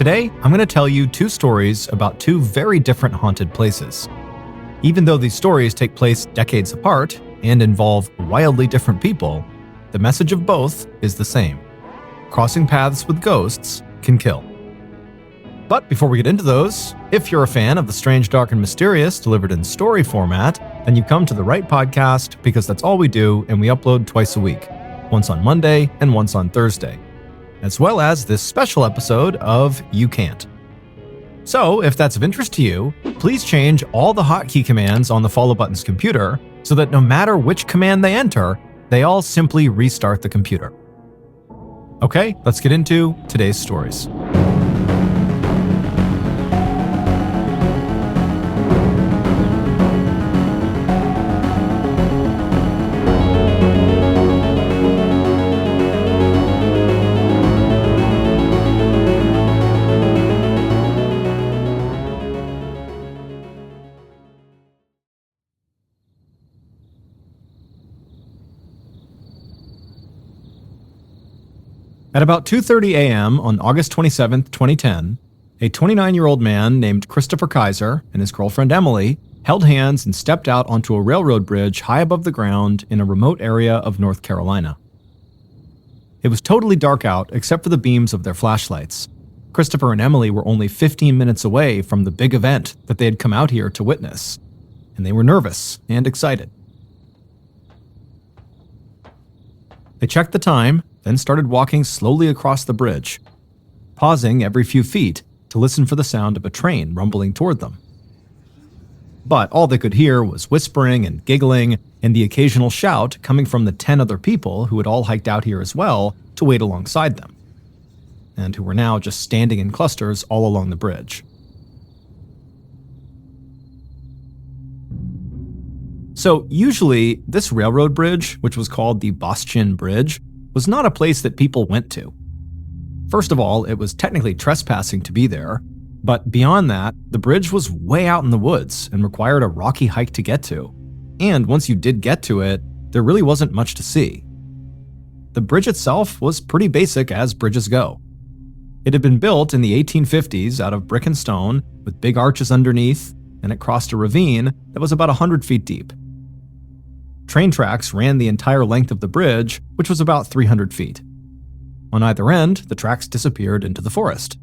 Today, I'm going to tell you two stories about two very different haunted places. Even though these stories take place decades apart and involve wildly different people, the message of both is the same. Crossing paths with ghosts can kill. But before we get into those, if you're a fan of the strange, dark, and mysterious delivered in story format, then you've come to the right podcast because that's all we do and we upload twice a week, once on Monday and once on Thursday, as well as this special episode of You Can't. So if that's of interest to you, please change all the hotkey commands on the follow button's computer so that no matter which command they enter, they all simply restart the computer. Okay, let's get into today's stories. At about 2:30 a.m. on August 27, 2010, a 29-year-old man named Christopher Kaiser and his girlfriend Emily held hands and stepped out onto a railroad bridge high above the ground in a remote area of North Carolina. It was totally dark out except for the beams of their flashlights. Christopher and Emily were only 15 minutes away from the big event that they had come out here to witness, and they were nervous and excited. They checked the time, then started walking slowly across the bridge, pausing every few feet to listen for the sound of a train rumbling toward them. But all they could hear was whispering and giggling and the occasional shout coming from the 10 other people who had all hiked out here as well to wait alongside them, and who were now just standing in clusters all along the bridge. So usually, this railroad bridge, which was called the Boston Bridge, was not a place that people went to. First of all, it was technically trespassing to be there, but beyond that, the bridge was way out in the woods and required a rocky hike to get to. And once you did get to it, there really wasn't much to see. The bridge itself was pretty basic as bridges go. It had been built in the 1850s out of brick and stone with big arches underneath, and it crossed a ravine that was about 100 feet deep. Train tracks ran the entire length of the bridge, which was about 300 feet. On either end, the tracks disappeared into the forest.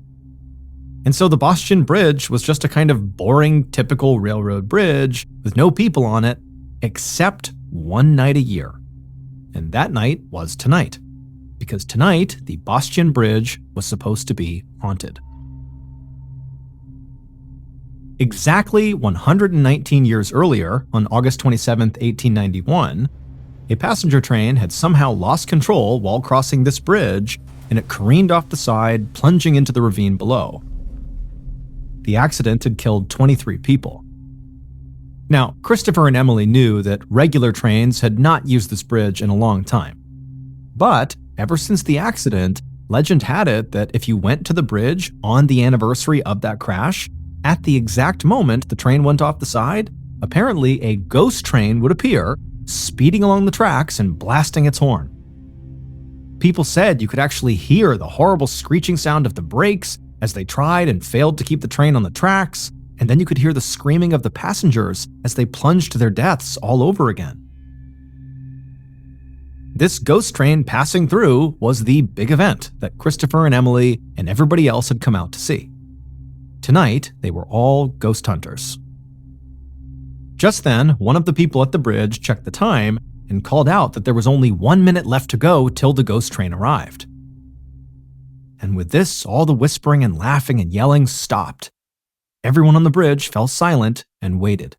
And so the Boston Bridge was just a kind of boring, typical railroad bridge with no people on it, except one night a year. And that night was tonight, because tonight, the Boston Bridge was supposed to be haunted. Exactly 119 years earlier, on August 27, 1891, a passenger train had somehow lost control while crossing this bridge, and it careened off the side, plunging into the ravine below. The accident had killed 23 people. Now, Christopher and Emily knew that regular trains had not used this bridge in a long time. But ever since the accident, legend had it that if you went to the bridge on the anniversary of that crash, at the exact moment the train went off the side, apparently a ghost train would appear, speeding along the tracks and blasting its horn. People said you could actually hear the horrible screeching sound of the brakes as they tried and failed to keep the train on the tracks, and then you could hear the screaming of the passengers as they plunged to their deaths all over again. This ghost train passing through was the big event that Christopher and Emily and everybody else had come out to see. Tonight, they were all ghost hunters. Just then, one of the people at the bridge checked the time and called out that there was only 1 minute left to go till the ghost train arrived. And with this, all the whispering and laughing and yelling stopped. Everyone on the bridge fell silent and waited.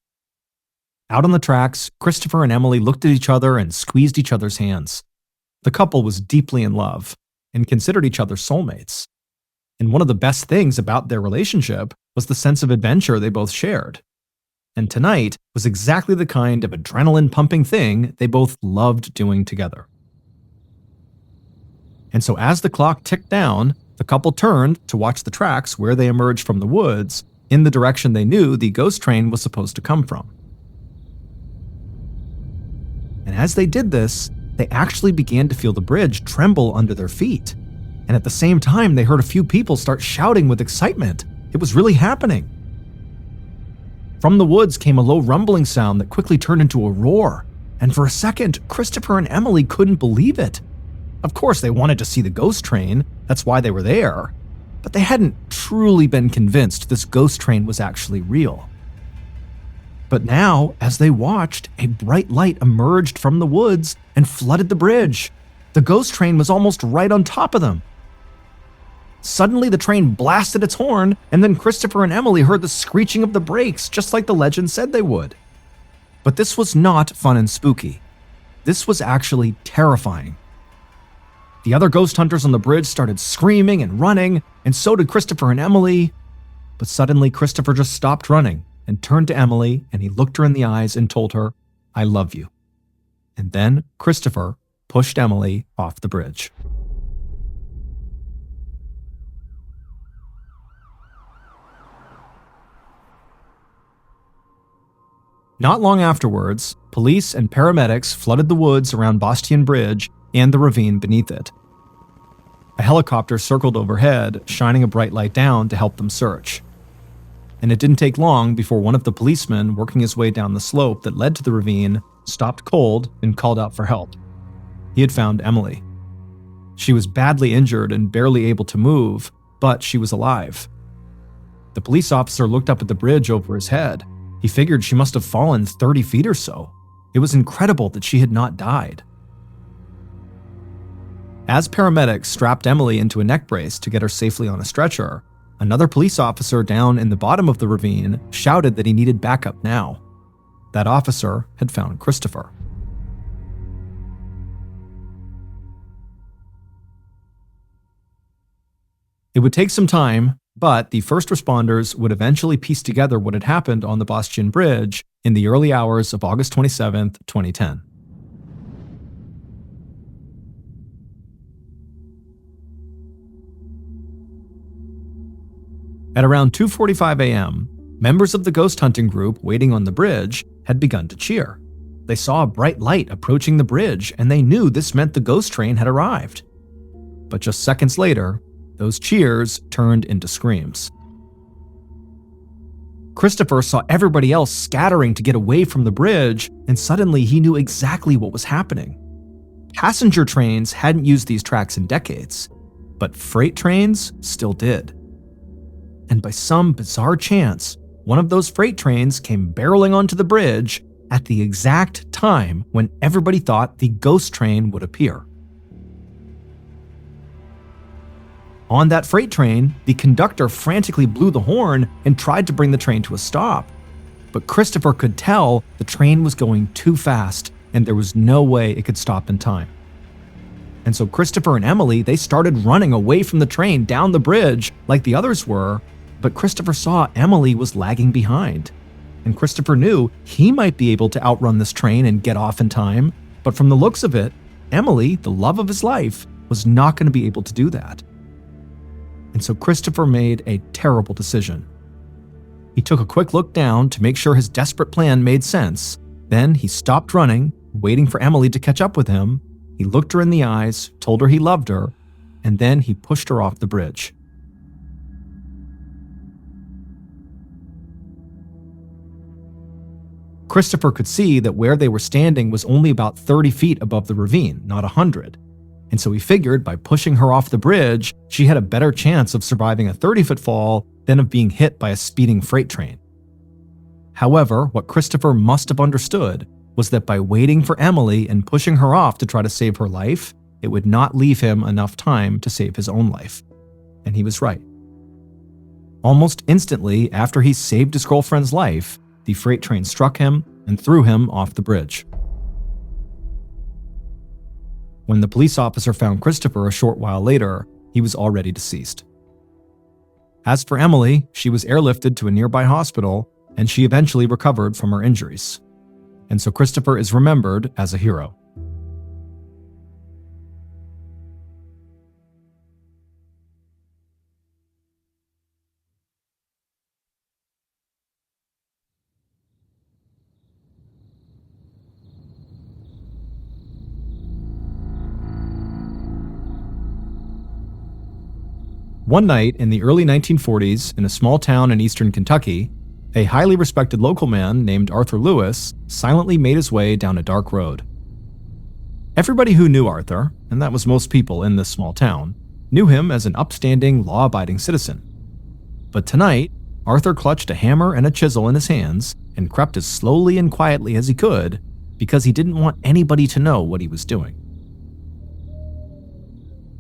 Out on the tracks, Christopher and Emily looked at each other and squeezed each other's hands. The couple was deeply in love and considered each other soulmates. And one of the best things about their relationship was the sense of adventure they both shared. And tonight was exactly the kind of adrenaline-pumping thing they both loved doing together. And so as the clock ticked down, the couple turned to watch the tracks where they emerged from the woods in the direction they knew the ghost train was supposed to come from. And as they did this, they actually began to feel the bridge tremble under their feet. and at the same time they heard a few people start shouting with excitement. It was really happening. From the woods came a low rumbling sound that quickly turned into a roar, and for a second, Christopher and Emily couldn't believe it. Of course, they wanted to see the ghost train, that's why they were there, but they hadn't truly been convinced this ghost train was actually real. But now, as they watched, a bright light emerged from the woods and flooded the bridge. The ghost train was almost right on top of them. Suddenly, the train blasted its horn, and then Christopher and Emily heard the screeching of the brakes, just like the legend said they would. But this was not fun and spooky. This was actually terrifying. The other ghost hunters on the bridge started screaming and running, and so did Christopher and Emily. But suddenly, Christopher just stopped running and turned to Emily, and he looked her in the eyes and told her, "I love you." And then Christopher pushed Emily off the bridge. Not long afterwards, police and paramedics flooded the woods around Bastion Bridge and the ravine beneath it. A helicopter circled overhead, shining a bright light down to help them search. And it didn't take long before one of the policemen working his way down the slope that led to the ravine stopped cold and called out for help. He had found Emily. She was badly injured and barely able to move, but she was alive. The police officer looked up at the bridge over his head. He figured she must have fallen 30 feet or so. It was incredible that she had not died. As paramedics strapped Emily into a neck brace to get her safely on a stretcher, another police officer down in the bottom of the ravine shouted that he needed backup now. That officer had found Christopher. It would take some time, but the first responders would eventually piece together what had happened on the Bastion Bridge in the early hours of August 27, 2010. At around 2:45 a.m., members of the ghost hunting group waiting on the bridge had begun to cheer. They saw a bright light approaching the bridge, and they knew this meant the ghost train had arrived. But just seconds later, those cheers turned into screams. Christopher saw everybody else scattering to get away from the bridge, and suddenly he knew exactly what was happening. Passenger trains hadn't used these tracks in decades, but freight trains still did. And by some bizarre chance, one of those freight trains came barreling onto the bridge at the exact time when everybody thought the ghost train would appear. On that freight train, the conductor frantically blew the horn and tried to bring the train to a stop. But Christopher could tell the train was going too fast and there was no way it could stop in time. And so Christopher and Emily, they started running away from the train down the bridge like the others were, but Christopher saw Emily was lagging behind. And Christopher knew he might be able to outrun this train and get off in time, but from the looks of it, Emily, the love of his life, was not going to be able to do that. And so Christopher made a terrible decision. He took a quick look down to make sure his desperate plan made sense. Then he stopped running, waiting for Emily to catch up with him. He looked her in the eyes, told her he loved her, and then he pushed her off the bridge. Christopher could see that where they were standing was only about 30 feet above the ravine, not 100. And so he figured by pushing her off the bridge, she had a better chance of surviving a 30-foot fall than of being hit by a speeding freight train. However, what Christopher must have understood was that by waiting for Emily and pushing her off to try to save her life, it would not leave him enough time to save his own life. And he was right. Almost instantly after he saved his girlfriend's life, the freight train struck him and threw him off the bridge. When the police officer found Christopher a short while later, he was already deceased. As for Emily, she was airlifted to a nearby hospital, and she eventually recovered from her injuries. And so Christopher is remembered as a hero. One night in the early 1940s, in a small town in eastern Kentucky, a highly respected local man named Arthur Lewis silently made his way down a dark road. Everybody who knew Arthur, and that was most people in this small town, knew him as an upstanding, law-abiding citizen. But tonight, Arthur clutched a hammer and a chisel in his hands and crept as slowly and quietly as he could because he didn't want anybody to know what he was doing.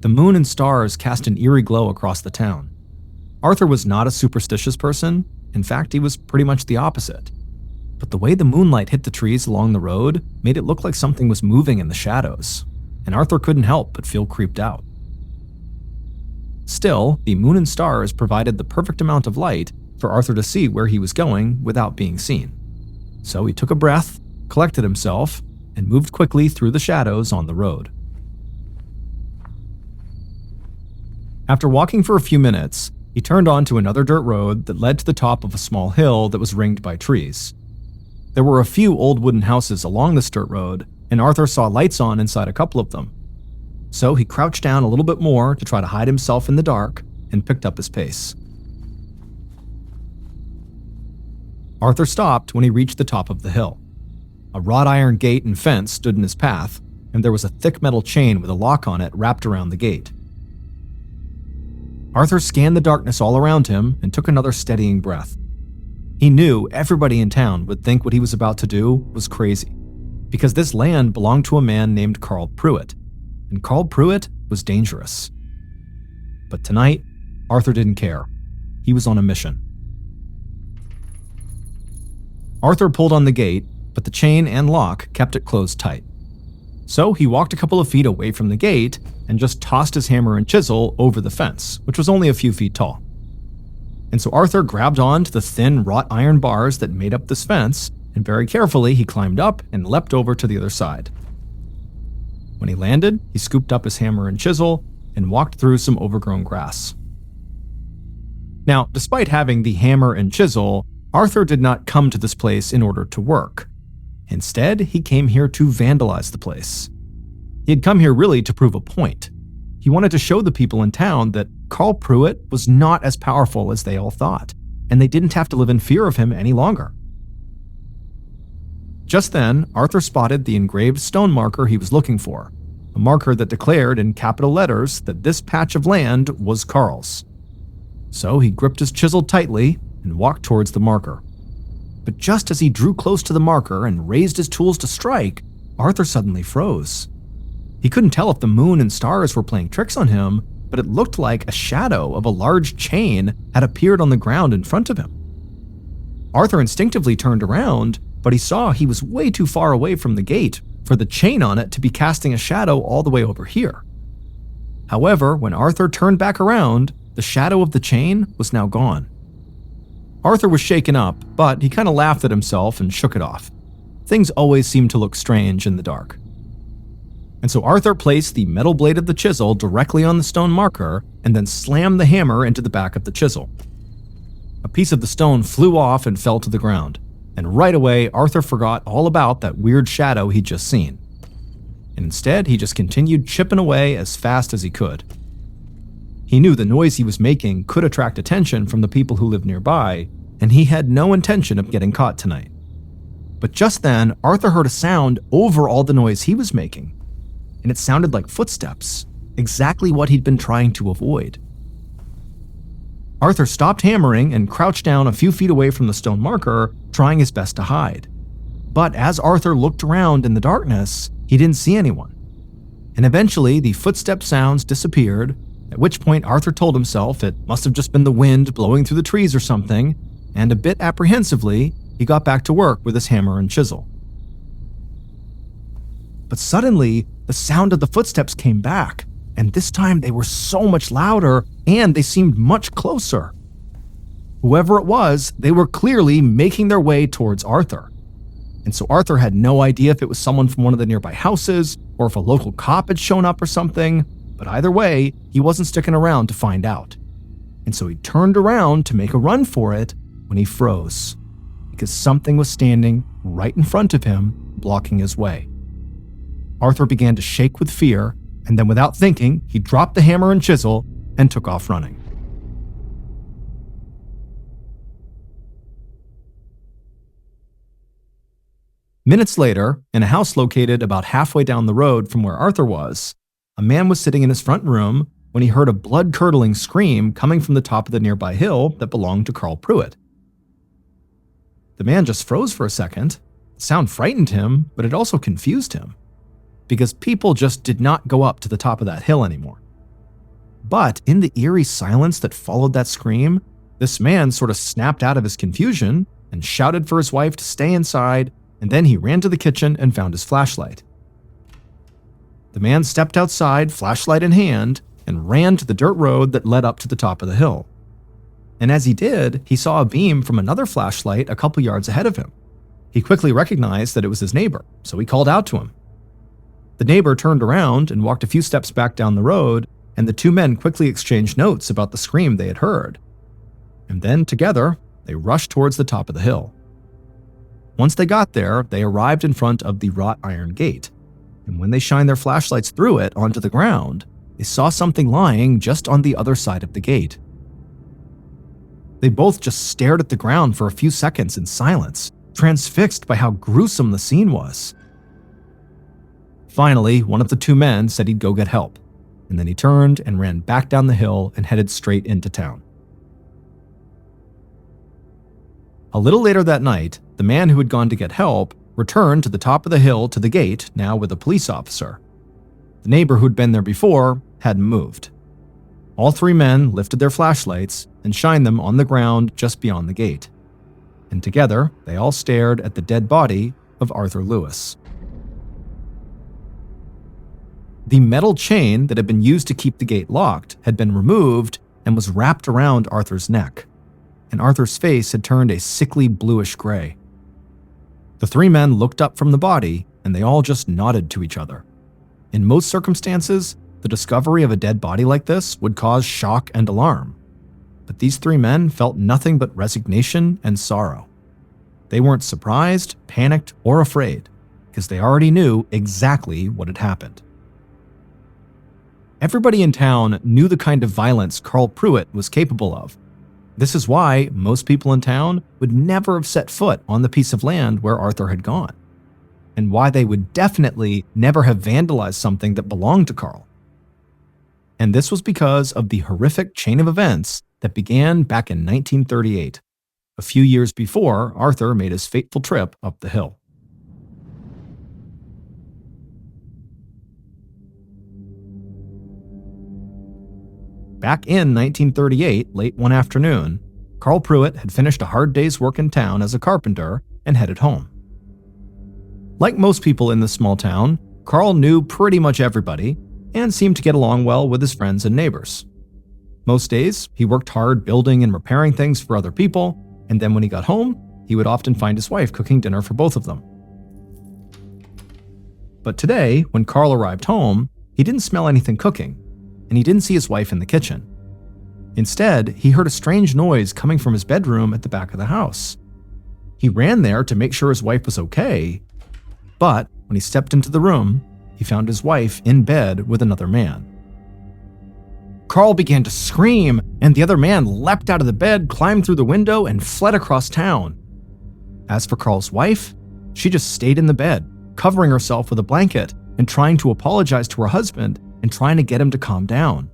The moon and stars cast an eerie glow across the town. Arthur was not a superstitious person. In fact, he was pretty much the opposite. But the way the moonlight hit the trees along the road made it look like something was moving in the shadows, and Arthur couldn't help but feel creeped out. Still, the moon and stars provided the perfect amount of light for Arthur to see where he was going without being seen. So he took a breath, collected himself, and moved quickly through the shadows on the road. After walking for a few minutes, he turned onto another dirt road that led to the top of a small hill that was ringed by trees. There were a few old wooden houses along this dirt road, and Arthur saw lights on inside a couple of them. So he crouched down a little bit more to try to hide himself in the dark and picked up his pace. Arthur stopped when he reached the top of the hill. A wrought iron gate and fence stood in his path, and there was a thick metal chain with a lock on it wrapped around the gate. Arthur scanned the darkness all around him and took another steadying breath. He knew everybody in town would think what he was about to do was crazy, because this land belonged to a man named Carl Puit, and Carl Puit was dangerous. But tonight, Arthur didn't care. He was on a mission. Arthur pulled on the gate, but the chain and lock kept it closed tight. So he walked a couple of feet away from the gate and just tossed his hammer and chisel over the fence, which was only a few feet tall. And so Arthur grabbed onto the thin wrought iron bars that made up this fence, and very carefully he climbed up and leapt over to the other side. When he landed, he scooped up his hammer and chisel and walked through some overgrown grass. Now, despite having the hammer and chisel, Arthur did not come to this place in order to work. Instead, he came here to vandalize the place. He had come here really to prove a point. He wanted to show the people in town that Carl Puit was not as powerful as they all thought, and they didn't have to live in fear of him any longer. Just then, Arthur spotted the engraved stone marker he was looking for, a marker that declared in capital letters that this patch of land was Carl's. So he gripped his chisel tightly and walked towards the marker. But just as he drew close to the marker and raised his tools to strike, Arthur suddenly froze. He couldn't tell if the moon and stars were playing tricks on him, but it looked like a shadow of a large chain had appeared on the ground in front of him. Arthur instinctively turned around, but he saw he was way too far away from the gate for the chain on it to be casting a shadow all the way over here. However, when Arthur turned back around, the shadow of the chain was now gone. Arthur was shaken up, but he kind of laughed at himself and shook it off. Things always seemed to look strange in the dark. And so Arthur placed the metal blade of the chisel directly on the stone marker and then slammed the hammer into the back of the chisel. A piece of the stone flew off and fell to the ground, and right away Arthur forgot all about that weird shadow he'd just seen. And instead, he just continued chipping away as fast as he could. He knew the noise he was making could attract attention from the people who lived nearby, and he had no intention of getting caught tonight. But just then, Arthur heard a sound over all the noise he was making, and it sounded like footsteps, exactly what he'd been trying to avoid. Arthur stopped hammering and crouched down a few feet away from the stone marker, trying his best to hide. But as Arthur looked around in the darkness, he didn't see anyone. And eventually, the footstep sounds disappeared, at which point Arthur told himself it must have just been the wind blowing through the trees or something, and a bit apprehensively, he got back to work with his hammer and chisel. But suddenly, the sound of the footsteps came back, and this time they were so much louder, and they seemed much closer. Whoever it was, they were clearly making their way towards Arthur. And so Arthur had no idea if it was someone from one of the nearby houses, or if a local cop had shown up or something, but either way, he wasn't sticking around to find out. And so he turned around to make a run for it when he froze, because something was standing right in front of him, blocking his way. Arthur began to shake with fear, and then without thinking, he dropped the hammer and chisel and took off running. Minutes later, in a house located about halfway down the road from where Arthur was, a man was sitting in his front room when he heard a blood-curdling scream coming from the top of the nearby hill that belonged to Carl Puit. The man just froze for a second. The sound frightened him, but it also confused him, because people just did not go up to the top of that hill anymore. But in the eerie silence that followed that scream, this man sort of snapped out of his confusion and shouted for his wife to stay inside, and then he ran to the kitchen and found his flashlight. The man stepped outside, flashlight in hand, and ran to the dirt road that led up to the top of the hill. And as he did, he saw a beam from another flashlight a couple yards ahead of him. He quickly recognized that it was his neighbor, so he called out to him. The neighbor turned around and walked a few steps back down the road, and the two men quickly exchanged notes about the scream they had heard. And then, together, they rushed towards the top of the hill. Once they got there, they arrived in front of the wrought iron gate, and when they shined their flashlights through it onto the ground, they saw something lying just on the other side of the gate. They both just stared at the ground for a few seconds in silence, transfixed by how gruesome the scene was. Finally, one of the two men said he'd go get help, and then he turned and ran back down the hill and headed straight into town. A little later that night, the man who had gone to get help returned to the top of the hill to the gate, now with a police officer. The neighbor who'd been there before hadn't moved. All three men lifted their flashlights and shined them on the ground just beyond the gate. And together, they all stared at the dead body of Arthur Lewis. The metal chain that had been used to keep the gate locked had been removed and was wrapped around Arthur's neck, and Arthur's face had turned a sickly bluish gray. The three men looked up from the body, and they all just nodded to each other. In most circumstances, the discovery of a dead body like this would cause shock and alarm. But these three men felt nothing but resignation and sorrow. They weren't surprised, panicked, or afraid, because they already knew exactly what had happened. Everybody in town knew the kind of violence Carl Puit was capable of. This is why most people in town would never have set foot on the piece of land where Arthur had gone, and why they would definitely never have vandalized something that belonged to Carl. And this was because of the horrific chain of events that began back in 1938, a few years before Arthur made his fateful trip up the hill. Back in 1938, late one afternoon, Carl Puit had finished a hard day's work in town as a carpenter and headed home. Like most people in this small town, Carl knew pretty much everybody and seemed to get along well with his friends and neighbors. Most days, he worked hard building and repairing things for other people, and then when he got home, he would often find his wife cooking dinner for both of them. But today, when Carl arrived home, he didn't smell anything cooking, and he didn't see his wife in the kitchen. Instead, he heard a strange noise coming from his bedroom at the back of the house. He ran there to make sure his wife was okay, but when he stepped into the room, he found his wife in bed with another man. Carl began to scream, and the other man leapt out of the bed, climbed through the window, and fled across town. As for Carl's wife, she just stayed in the bed, covering herself with a blanket and trying to apologize to her husband and trying to get him to calm down.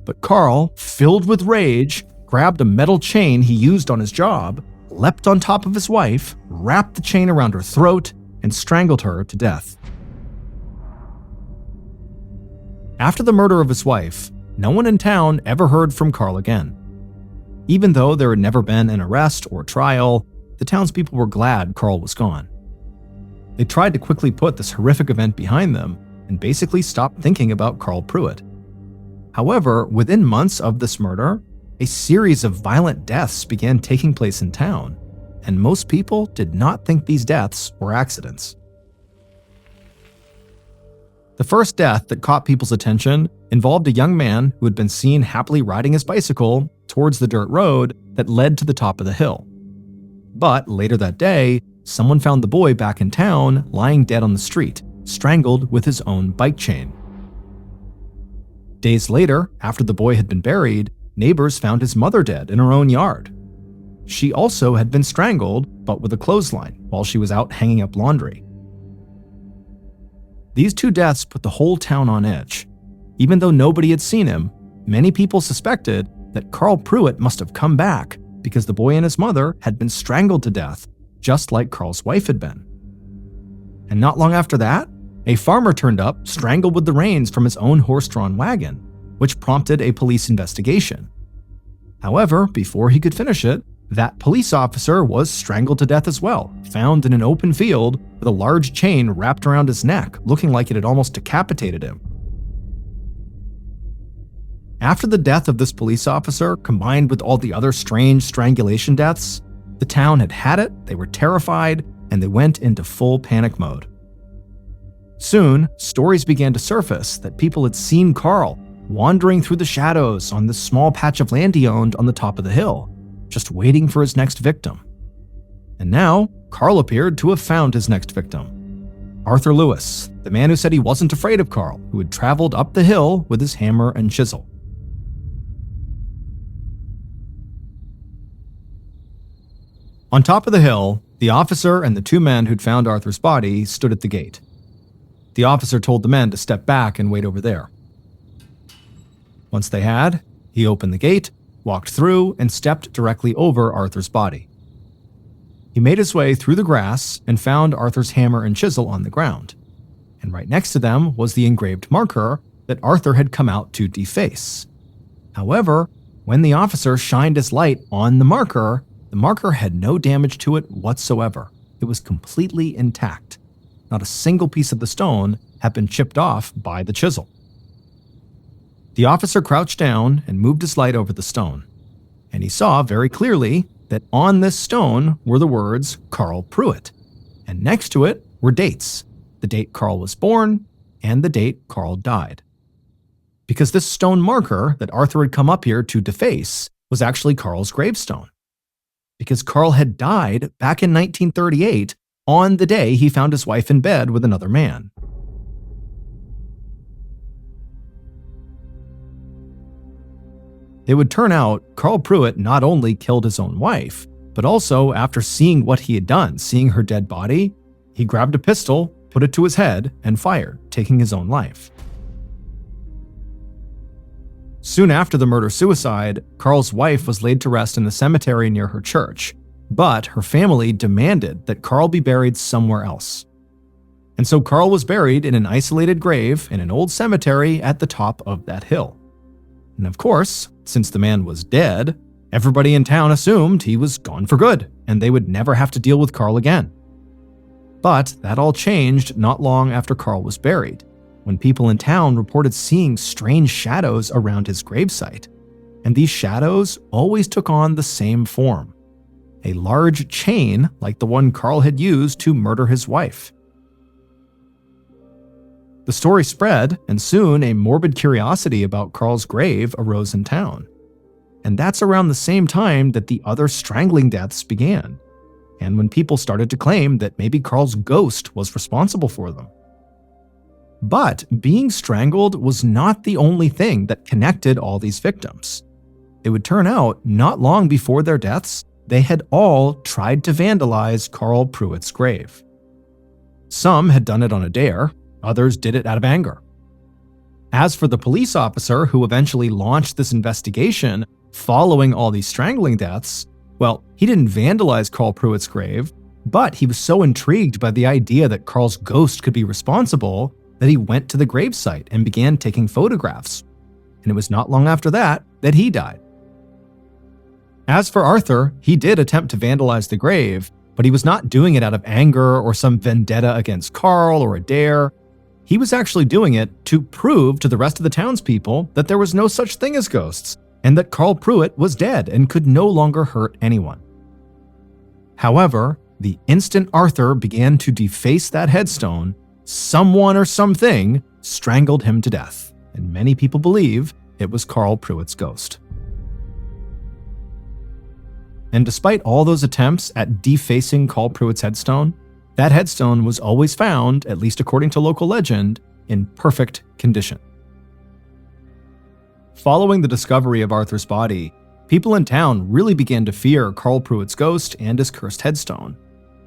But Carl, filled with rage, grabbed a metal chain he used on his job, leapt on top of his wife, wrapped the chain around her throat, and strangled her to death. After the murder of his wife, no one in town ever heard from Carl again. Even though there had never been an arrest or trial, the townspeople were glad Carl was gone. They tried to quickly put this horrific event behind them and basically stopped thinking about Carl Puit. However, within months of this murder, a series of violent deaths began taking place in town, and most people did not think these deaths were accidents. The first death that caught people's attention involved a young man who had been seen happily riding his bicycle towards the dirt road that led to the top of the hill. But later that day, someone found the boy back in town lying dead on the street, strangled with his own bike chain. Days later, after the boy had been buried, neighbors found his mother dead in her own yard. She also had been strangled but with a clothesline while she was out hanging up laundry. These two deaths put the whole town on edge. Even though nobody had seen him, many people suspected that Carl Puit must have come back because the boy and his mother had been strangled to death, just like Carl's wife had been. And not long after that, a farmer turned up, strangled with the reins from his own horse-drawn wagon, which prompted a police investigation. However, before he could finish it, that police officer was strangled to death as well, found in an open field with a large chain wrapped around his neck, looking like it had almost decapitated him. After the death of this police officer, combined with all the other strange strangulation deaths, the town had had it, they were terrified, and they went into full panic mode. Soon, stories began to surface that people had seen Carl wandering through the shadows on this small patch of land he owned on the top of the hill, just waiting for his next victim. And now, Carl appeared to have found his next victim. Arthur Lewis, the man who said he wasn't afraid of Carl, who had traveled up the hill with his hammer and chisel. On top of the hill, the officer and the two men who'd found Arthur's body stood at the gate. The officer told the men to step back and wait over there. Once they had, he opened the gate, walked through, and stepped directly over Arthur's body. He made his way through the grass and found Arthur's hammer and chisel on the ground. And right next to them was the engraved marker that Arthur had come out to deface. However, when the officer shined his light on the marker had no damage to it whatsoever. It was completely intact. Not a single piece of the stone had been chipped off by the chisel. The officer crouched down and moved his light over the stone, and he saw very clearly that on this stone were the words Carl Puit, and next to it were dates, the date Carl was born and the date Carl died. Because this stone marker that Arthur had come up here to deface was actually Carl's gravestone. Because Carl had died back in 1938 on the day he found his wife in bed with another man. It would turn out Carl Puit not only killed his own wife, but also after seeing what he had done, seeing her dead body, he grabbed a pistol, put it to his head, and fired, taking his own life. Soon after the murder-suicide, Carl's wife was laid to rest in the cemetery near her church, but her family demanded that Carl be buried somewhere else. And so Carl was buried in an isolated grave in an old cemetery at the top of that hill. And of course, since the man was dead, everybody in town assumed he was gone for good, and they would never have to deal with Carl again. But that all changed not long after Carl was buried, when people in town reported seeing strange shadows around his gravesite. And these shadows always took on the same form: a large chain like the one Carl had used to murder his wife. The story spread, and soon a morbid curiosity about Carl's grave arose in town. And that's around the same time that the other strangling deaths began, and when people started to claim that maybe Carl's ghost was responsible for them. But being strangled was not the only thing that connected all these victims. It would turn out, not long before their deaths, they had all tried to vandalize Carl Puit's grave. Some had done it on a dare, others did it out of anger. As for the police officer who eventually launched this investigation following all these strangling deaths, well, he didn't vandalize Carl Puit's grave, but he was so intrigued by the idea that Carl's ghost could be responsible that he went to the gravesite and began taking photographs. And it was not long after that that he died. As for Arthur, he did attempt to vandalize the grave, but he was not doing it out of anger or some vendetta against Carl or a dare. He was actually doing it to prove to the rest of the townspeople that there was no such thing as ghosts, and that Carl Puit was dead and could no longer hurt anyone. However, the instant Arthur began to deface that headstone, someone or something strangled him to death, and many people believe it was Carl Puit's ghost. And despite all those attempts at defacing Carl Puit's headstone, that headstone was always found, at least according to local legend, in perfect condition. Following the discovery of Arthur's body, people in town really began to fear Carl Puit's ghost and his cursed headstone,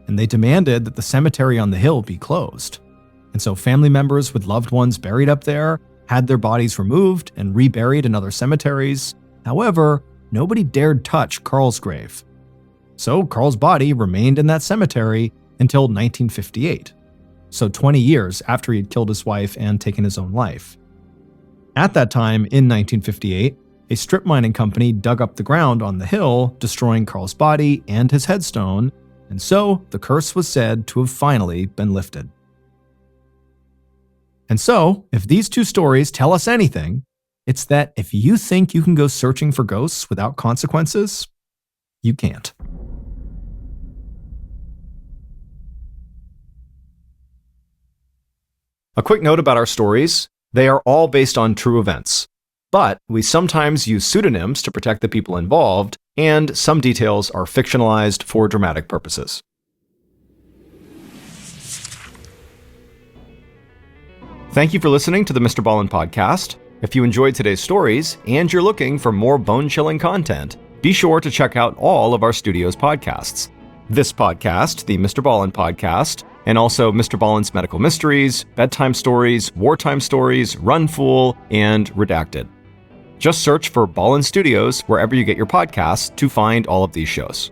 and they demanded that the cemetery on the hill be closed. And so family members with loved ones buried up there had their bodies removed and reburied in other cemeteries. However, nobody dared touch Carl's grave. So Carl's body remained in that cemetery until 1958, so 20 years after he'd killed his wife and taken his own life. At that time, in 1958, a strip mining company dug up the ground on the hill, destroying Carl's body and his headstone, and so the curse was said to have finally been lifted. And so, if these two stories tell us anything, it's that if you think you can go searching for ghosts without consequences, you can't. A quick note about our stories: they are all based on true events, but we sometimes use pseudonyms to protect the people involved, and some details are fictionalized for dramatic purposes. Thank you for listening to the Mr. Ballen Podcast. If you enjoyed today's stories and you're looking for more bone-chilling content, be sure to check out all of our studio's podcasts. This podcast, the Mr. Ballen Podcast, and also Mr. Ballen's Medical Mysteries, Bedtime Stories, Wartime Stories, Run Fool, and Redacted. Just search for Ballen Studios wherever you get your podcasts to find all of these shows.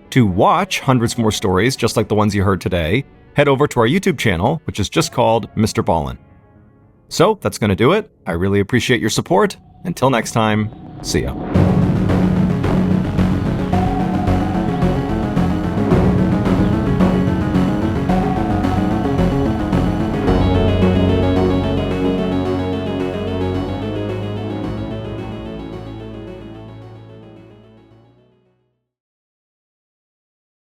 To watch hundreds more stories just like the ones you heard today, head over to our YouTube channel, which is just called Mr. Ballen. So that's going to do it. I really appreciate your support. Until next time, see ya.